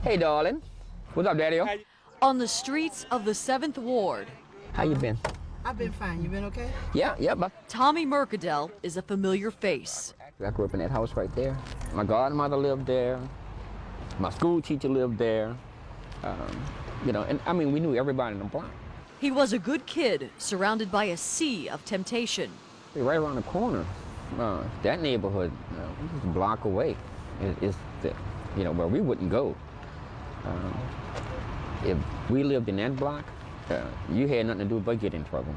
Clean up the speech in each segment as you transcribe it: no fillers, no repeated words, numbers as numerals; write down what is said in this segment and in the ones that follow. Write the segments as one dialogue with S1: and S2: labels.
S1: Hey, darling. What's up, Daddy?
S2: On the streets of the 7th Ward.
S1: How you been?
S3: I've been fine. You been okay?
S1: Yeah, but
S2: Tommy Mercadal is a familiar face.
S1: I grew up in that house right there. My godmother lived there. My school teacher lived there. And I mean, we knew everybody in the block.
S2: He was a good kid, surrounded by a sea of temptation.
S1: Right around the corner, that neighborhood, just a block away, is where we wouldn't go. If we lived in that block, you had nothing to do but get in trouble.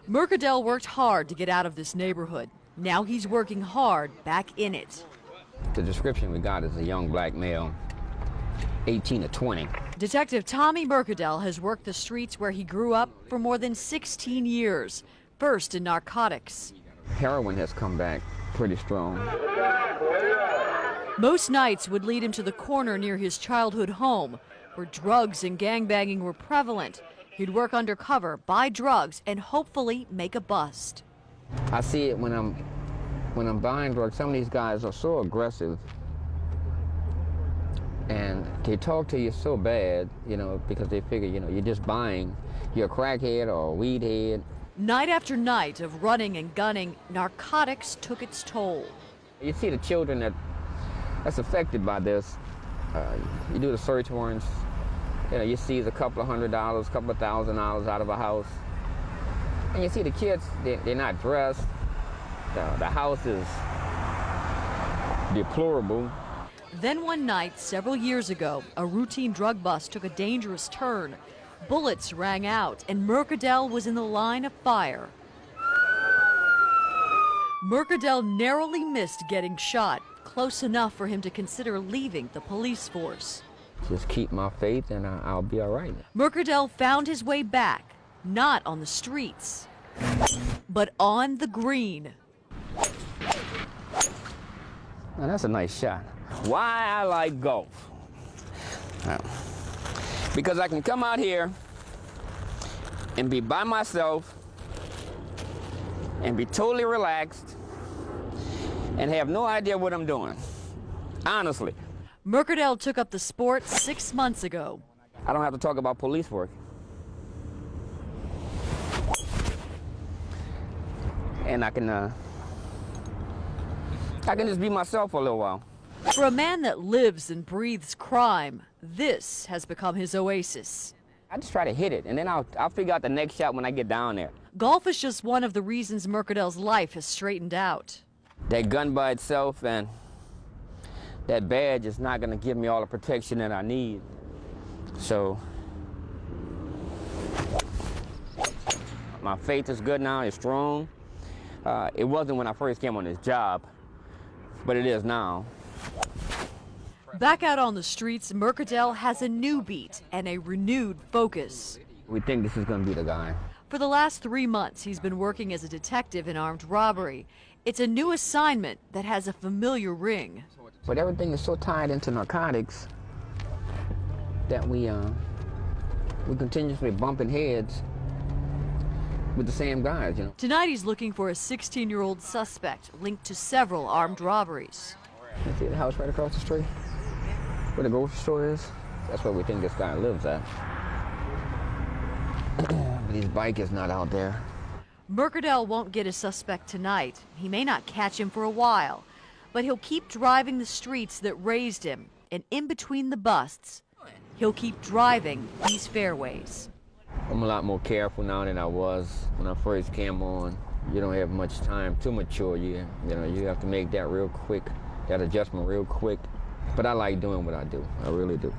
S2: Mercadal worked hard to get out of this neighborhood. Now he's working hard back in it.
S1: The description we got is a young black male, 18 to 20.
S2: Detective Tommy Mercadal has worked the streets where he grew up for more than 16 years, first in narcotics.
S1: Heroin has come back pretty strong.
S2: Most nights would lead him to the corner near his childhood home, where drugs and gangbanging were prevalent. He'd work undercover, buy drugs, and hopefully make a bust.
S1: I see it when I'm buying drugs. Some of these guys are so aggressive, and they talk to you so bad, because they figure, you're just buying. You're a crackhead or a weed head.
S2: Night after night of running and gunning, narcotics took its toll.
S1: You see the children that's affected by this. You do the search warrants. You seize a couple of $100s, a couple of $1,000s out of a house. And you see the kids, they're not dressed. The house is deplorable.
S2: Then one night, several years ago, a routine drug bust took a dangerous turn. Bullets rang out, and Mercadal was in the line of fire. Mercadal narrowly missed getting shot, close enough for him to consider leaving the police force.
S1: Just keep my faith and I'll be all right.
S2: Mercadal found his way back, not on the streets, but on the green.
S1: Now, that's a nice shot. Why I like golf? Because I can come out here and be by myself and be totally relaxed and have no idea what I'm doing, honestly.
S2: Mercadal took up the sport 6 months ago.
S1: I don't have to talk about police work. And I can just be myself for a little while.
S2: For a man that lives and breathes crime, this has become his oasis.
S1: I just try to hit it, and then I'll figure out the next shot when I get down there.
S2: Golf is just one of the reasons Mercadal's life has straightened out.
S1: That gun by itself and that badge is not going to give me all the protection that I need. So my faith is good now, it's strong. It wasn't when I first came on this job, but it is now.
S2: Back out on the streets, Mercadal has a new beat and a renewed focus.
S1: We think this is going to be the guy.
S2: For the last 3 months, he's been working as a detective in armed robbery. It's a new assignment that has a familiar ring.
S1: But everything is so tied into narcotics that we continuously bumping heads with the same guys,
S2: Tonight he's looking for a 16-year-old suspect linked to several armed robberies.
S1: You see the house right across the street? Where the grocery store is? That's where we think this guy lives at. But his bike is not out there.
S2: Mercadal won't get a suspect tonight. He may not catch him for a while, but he'll keep driving the streets that raised him, and in between the busts, he'll keep driving these fairways.
S1: I'm a lot more careful now than I was when I first came on. You don't have much time to mature. You have to make that real quick, that adjustment real quick. But I like doing what I do. I really do.